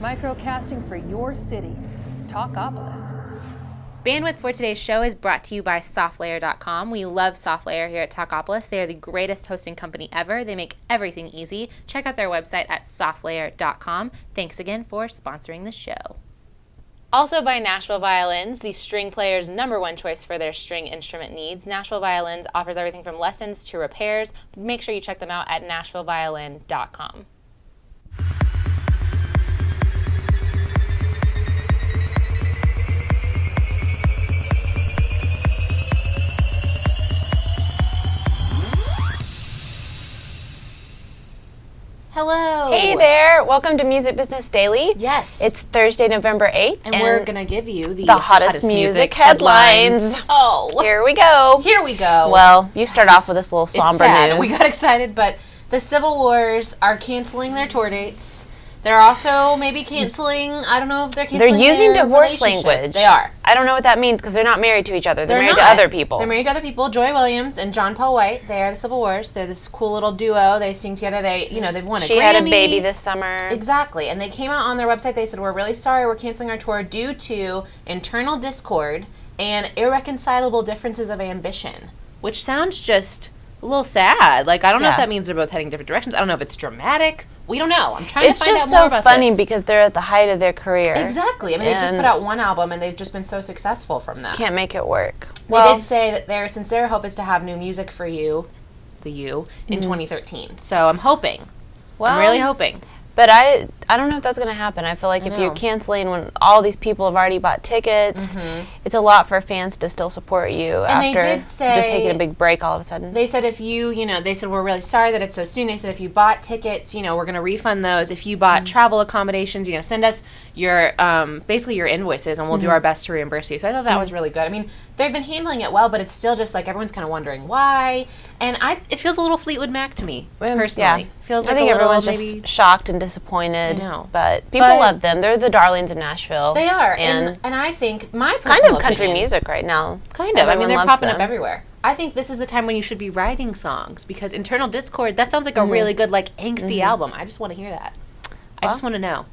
microcasting for your city. Talkapolis. Bandwidth for today's show is brought to you by SoftLayer.com. We love SoftLayer here at Talkapolis. They are the greatest hosting company ever. They make everything easy. Check out their website at SoftLayer.com. Thanks again for sponsoring the show. Also by Nashville Violins, the string player's #1 choice for their string instrument needs. Nashville Violins offers everything from lessons to repairs. Make sure you check them out at NashvilleViolin.com. Hello. Hey there. Welcome to Music Business Daily. Yes. It's Thursday, November 8th. And we're going to give you the hottest music headlines. Oh. Here we go. Here we go. Well, you start off with this little somber news. We got excited, but the Civil Wars are canceling their tour dates. They're also maybe canceling, I don't know if they're canceling They're using their divorce relationship. language. They are. I don't know what that means because they're not married to each other. They're married not. to other people. They're married to other people. Joy Williams and John Paul White. They are the Civil Wars. They're this cool little duo. They sing together. They've won a Grammy. She had a baby this summer. Exactly. And they came out on their website. They said, we're really sorry. We're canceling our tour due to internal discord and irreconcilable differences of ambition. Which sounds just a little sad. Like, I don't know if that means they're both heading different directions. I don't know if it's dramatic. We don't know. I'm trying to find out more about this. It's just so funny because they're at the height of their career. Exactly. I mean, they just put out one album and they've just been so successful from that. Can't make it work. They did say that their sincere hope is to have new music for you, in 2013. So I'm hoping. I'm really hoping. But I don't know if that's going to happen. I feel like if you're canceling when all these people have already bought tickets, it's a lot for fans to still support you after just taking a big break all of a sudden. They said if you, they said we're really sorry that it's so soon. They said if you bought tickets, we're going to refund those. If you bought travel accommodations, send us your, basically your invoices and we'll do our best to reimburse you. So I thought that was really good. I mean, they've been handling it well, but it's still just like everyone's kind of wondering why. And it feels a little Fleetwood Mac to me, personally. Yeah. Feels like I think everyone's maybe just shocked and disappointed. I know. But people love them. They're the darlings of Nashville. They are. And I think my personal kind of country opinion, music right now. Kind of. I mean, they're loves popping them. up everywhere. I think this is the time when you should be writing songs because Internal Discord, that sounds like a really good, like, angsty album. I just want to hear that. I just want to know.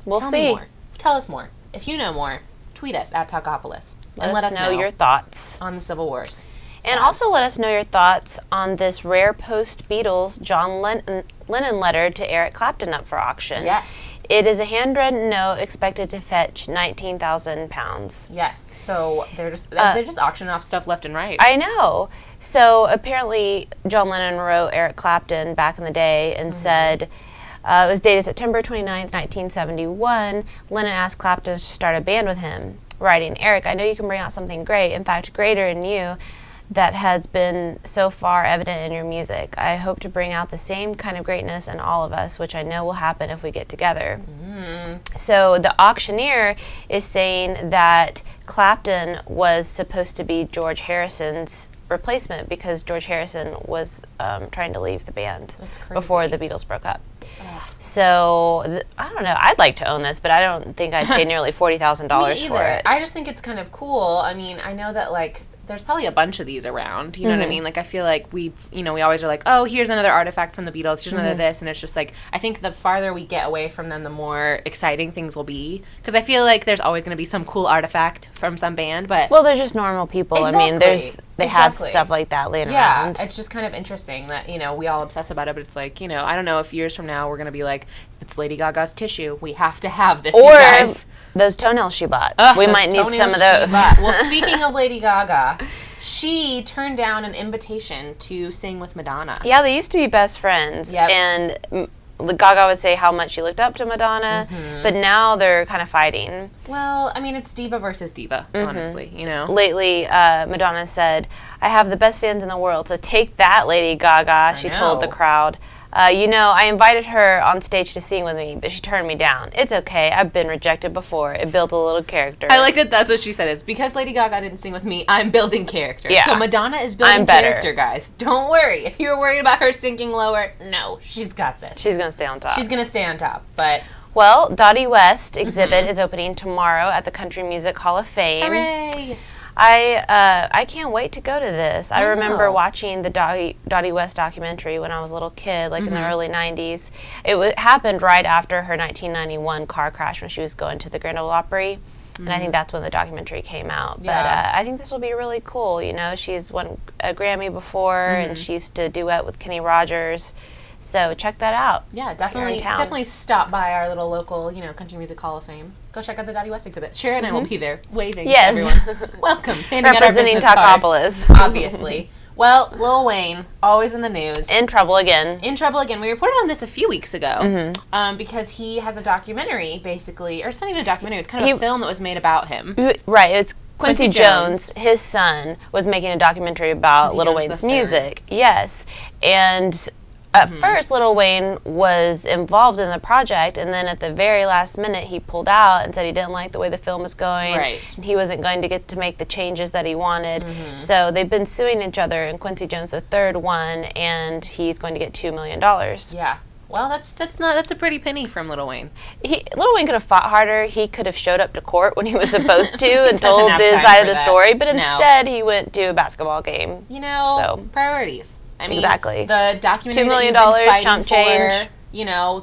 We'll Tell see. me more. Tell us more. If you know more, tweet us at Talkapolis. And let us know your thoughts on the Civil Wars. And also let us know your thoughts on this rare post-Beatles John Lennon letter to Eric Clapton up for auction. Yes. It is a handwritten note expected to fetch £19,000. Yes. So they're just auctioning off stuff left and right. I know. So apparently John Lennon wrote Eric Clapton back in the day and said, it was dated September 29th, 1971. Lennon asked Clapton to start a band with him, writing, Eric, I know you can bring out something great, in fact, greater in you, that has been so far evident in your music. I hope to bring out the same kind of greatness in all of us, which I know will happen if we get together. So the auctioneer is saying that Clapton was supposed to be George Harrison's replacement because George Harrison was trying to leave the band before the Beatles broke up. So, I don't know. I'd like to own this, but I don't think I'd pay nearly $40,000 for it. I just think it's kind of cool. I mean, I know that, like, there's probably a bunch of these around. You know what I mean? Like, I feel like we always are like, oh, here's another artifact from the Beatles. Here's another this. And it's just like, I think the farther we get away from them, the more exciting things will be. Because I feel like there's always going to be some cool artifact from some band. But well, they're just normal people. Exactly. I mean, they have stuff like that laying around. Yeah, it's just kind of interesting that, we all obsess about it. But it's like, I don't know if years from now we're going to be like, it's Lady Gaga's tissue. We have to have this, you guys. Those toenails she bought. We might need some of those. Well, speaking of Lady Gaga, she turned down an invitation to sing with Madonna. Yeah, they used to be best friends. Yep. And Gaga would say how much she looked up to Madonna, but now they're kind of fighting. Well, I mean, it's diva versus diva, honestly, Lately, Madonna said, I have the best fans in the world, so take that, Lady Gaga, she told the crowd. I invited her on stage to sing with me, but she turned me down. It's okay. I've been rejected before. It builds a little character. I like that that's what she said. Is because Lady Gaga didn't sing with me, I'm building character. Yeah. So Madonna is building character, guys. Don't worry. If you were worried about her sinking lower, no, she's got this. She's going to stay on top. She's going to stay on top, but... Well, Dottie West exhibit is opening tomorrow at the Country Music Hall of Fame. Hooray! I can't wait to go to this. I remember know. watching the Dottie West documentary when I was a little kid, like in the early 90s. It happened right after her 1991 car crash when she was going to the Grand Ole Opry. And I think that's when the documentary came out. But I think this will be really cool. You know, she's won a Grammy before, and she used to duet with Kenny Rogers. So check that out. Yeah, definitely stop by our little local, Country Music Hall of Fame. Go check out the Dottie West exhibit. Sharon and I will be there waving at everyone. Welcome. Handing out our Representing business Talkapolis. cards, obviously. Well, Lil Wayne, always in the news. In trouble again. In trouble again. We reported on this a few weeks ago because he has a documentary, basically, or it's not even a documentary, it's kind of a film that was made about him. Right, it's Quincy Jones, his son, was making a documentary about Lil Wayne's music. Yes. And at first, Lil Wayne was involved in the project, and then at the very last minute, he pulled out and said he didn't like the way the film was going. Right. He wasn't going to get to make the changes that he wanted. So they've been suing each other, and Quincy Jones, the third one, and he's going to get $2 million. Yeah. Well, that's a pretty penny from Lil Wayne. Lil Wayne could have fought harder. He could have showed up to court when he was supposed to and told his side of the story, but instead he went to a basketball game. Priorities. I mean, exactly. The documentary $2 million, that you've been fighting chump change.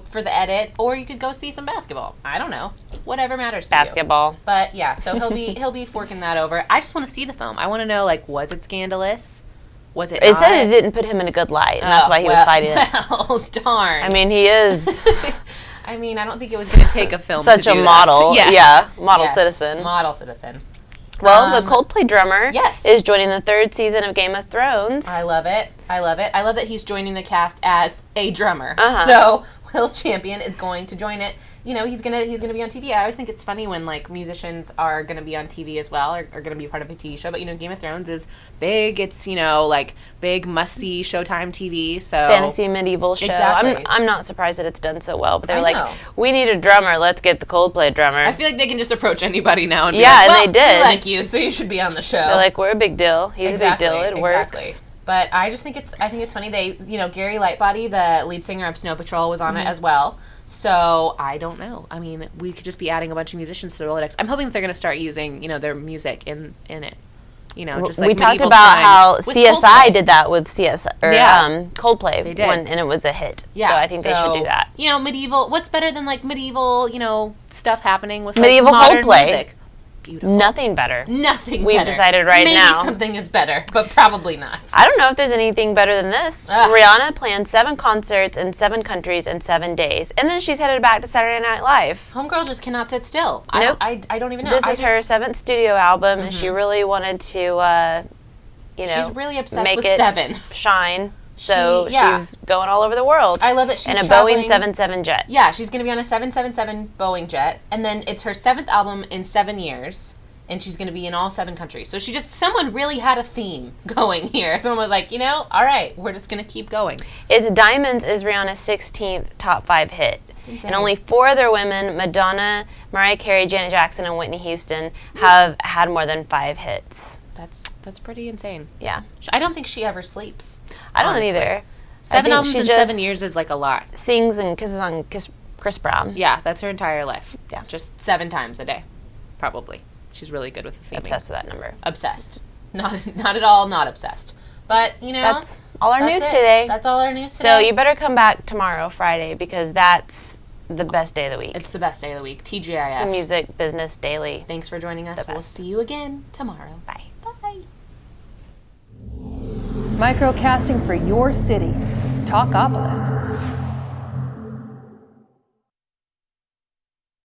for the edit, or you could go see some basketball. I don't know. Whatever matters to Basketball. you. But yeah, so he'll be forking that over. I just want to see the film. I want to know, was it scandalous? Was it? It said it didn't put him in a good light, and that's why he was fighting it. Well, darn. I mean, he is. I mean, I don't think it was going to take a film. Such to do a model. That. Yes. Yeah, model citizen. Model citizen. Well, the Coldplay drummer is joining the third season of Game of Thrones. I love it. I love that he's joining the cast as a drummer. So Will Champion is going to join it. He's gonna be on TV. I always think it's funny when musicians are gonna be on TV as well, or are gonna be part of a TV show. But Game of Thrones is big. It's big must see Showtime TV. So fantasy medieval show. Exactly. I'm not surprised that it's done so well. But they're we need a drummer. Let's get the Coldplay drummer. I feel like they can just approach anybody now and be and they did. We like you, so you should be on the show. They're we're a big deal. He's a big deal. It works. But I just think it's funny. They, Gary Lightbody, the lead singer of Snow Patrol, was on it as well. So I don't know. I mean, we could just be adding a bunch of musicians to the Rolodex. I'm hoping that they're going to start using, their music in it. Just we talked about how CSI Coldplay did that with Coldplay. They did. And it was a hit. Yeah, so I think they should do that. Medieval. What's better than medieval, stuff happening with medieval modern Coldplay music? Beautiful. Nothing better. We've decided now. Maybe something is better, but probably not. I don't know if there's anything better than this. Rihanna planned 7 concerts in 7 countries in 7 days, and then she's headed back to Saturday Night Live. Homegirl just cannot sit still. Nope. I don't even know. This is her 7th studio album, and she really wanted to, she's really obsessed make with it 7. shine. So she's going all over the world. I love that she's in a traveling. Boeing 77 jet. Yeah, she's going to be on a 777 Boeing jet, and then it's her 7th album in 7 years. And she's going to be in all 7 countries. So someone really had a theme going here. Someone was like, all right, we're just going to keep going. It's Diamonds is Rihanna's 16th top 5 hit. And only 4 other women, Madonna, Mariah Carey, Janet Jackson, and Whitney Houston, have had more than 5 hits. That's pretty insane. Yeah. I don't think she ever sleeps. I don't either. 7 albums in 7 years is a lot. Sings and kisses on Chris Brown. Yeah, that's her entire life. Yeah. Just 7 times a day, probably. She's really good with the theming. Obsessed with that number. Obsessed. Not at all not obsessed. But, that's all our news today. That's all our news today. So you better come back tomorrow, Friday, because that's the best day of the week. It's the best day of the week. TGIF. The Music Business Daily. Thanks for joining us. We'll see you again tomorrow. Bye. Bye. Microcasting for your city. Talkapolis.